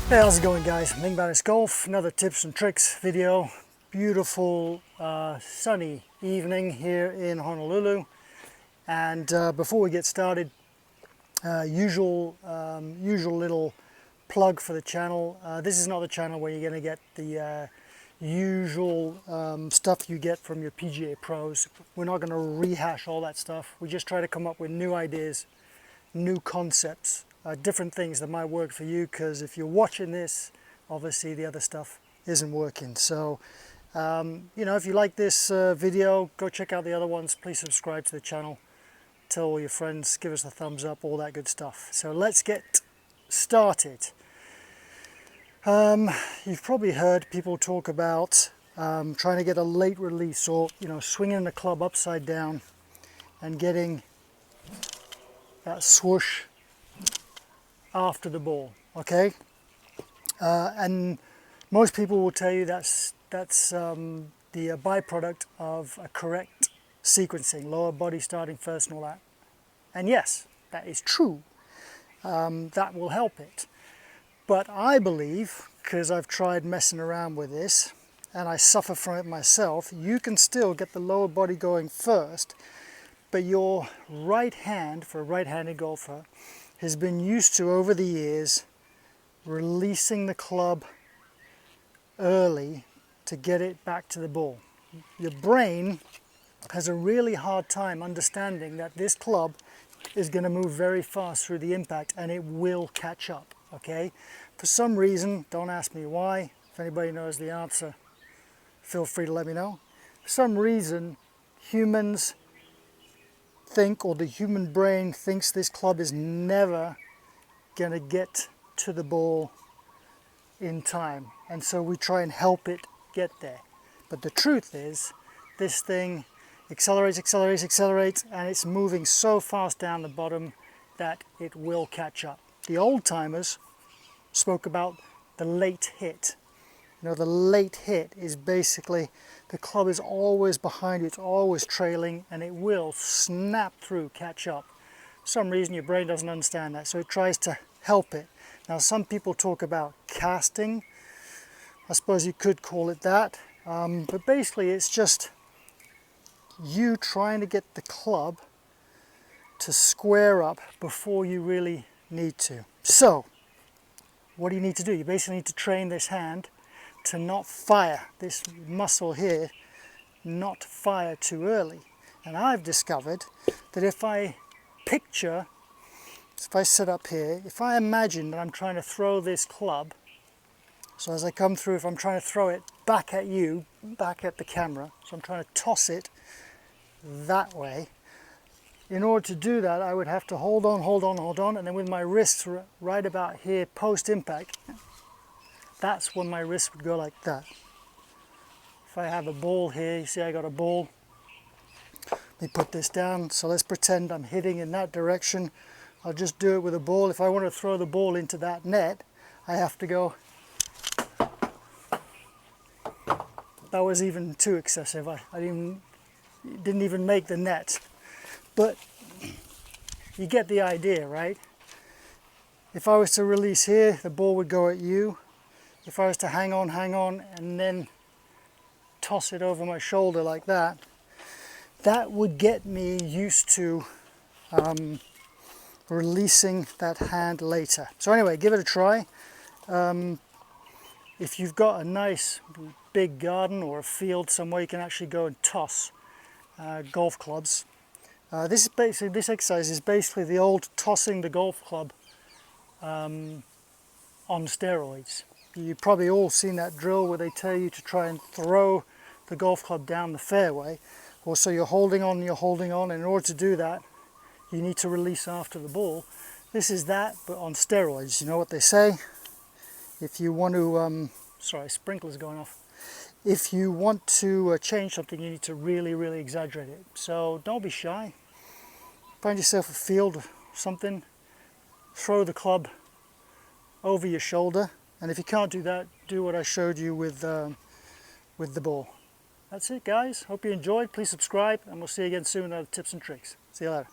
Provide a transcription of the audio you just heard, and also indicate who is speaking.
Speaker 1: Hey, how's it going, guys? Migmatisgolf, another tips and tricks video. Beautiful sunny evening here in Honolulu. And before we get started, usual little plug for the channel. This is not the channel where you're going to get the usual stuff you get from your PGA pros. We're not going to rehash all that stuff. We just try to come up with new ideas, new concepts, different things that might work for you, because if you're watching this, obviously the other stuff isn't working. So you know, if you like this video, go check out the other ones. Please subscribe to the channel, tell all your friends, give us a thumbs up, all that good stuff. So let's get started. You've probably heard people talk about trying to get a late release, or swinging the club upside down and getting that swoosh after the ball. Okay, and most people will tell you that's the byproduct of a correct sequencing, lower body starting first and all that. And yes, that is true. That will help it. But I believe, because I've tried messing around with this and I suffer from it myself, you can still get the lower body going first, but your right hand, for a right-handed golfer, has been used to, over the years, releasing the club early to get it back to the ball. Your brain has a really hard time understanding that this club is going to move very fast through the impact and it will catch up. Okay, for some reason, don't ask me why. If anybody knows the answer, feel free to let me know. For some reason, humans think, or the human brain thinks, this club is never going to get to the ball in time, and so we try and help it get there. But the truth is, this thing accelerates, and it's moving so fast down the bottom that it will catch up. The old timers spoke about the late hit. The late hit is basically the club is always behind you, it's always trailing, and it will snap through, catch up. For some reason your brain doesn't understand that, so it tries to help it. Now, some people talk about casting. I suppose you could call it that, but basically it's just you trying to get the club to square up before you really need to. So what do you need to do? You basically need to train this hand to not fire, this muscle here, not fire too early. And I've discovered that if I sit up here, if I imagine that I'm trying to throw this club, so as I come through, if I'm trying to throw it back at you, back at the camera, so I'm trying to toss it that way, in order to do that, I would have to hold on, and then with my wrists right about here, post-impact, that's when my wrist would go like that. If I have a ball here, you see I got a ball. Let me put this down, so let's pretend I'm hitting in that direction. I'll just do it with a ball. If I want to throw the ball into that net, I have to go. That was even too excessive. I didn't even make the net. But you get the idea, right? If I was to release here, the ball would go at you. If I was to hang on, and then toss it over my shoulder like that, that would get me used to releasing that hand later. So anyway, give it a try. If you've got a nice big garden or a field somewhere, you can actually go and toss golf clubs. This exercise is basically the old tossing the golf club on steroids. You've probably all seen that drill where they tell you to try and throw the golf club down the fairway. Or so you're holding on, and in order to do that, you need to release after the ball. This is that, but on steroids. You know what they say? If you want to, sorry, sprinkler's going off. If you want to change something, you need to really, really exaggerate it. So don't be shy. Find yourself a field or something. Throw the club over your shoulder. And if you can't do that, do what I showed you with the ball. That's it, guys. Hope you enjoyed. Please subscribe, and we'll see you again soon with other tips and tricks. See you later.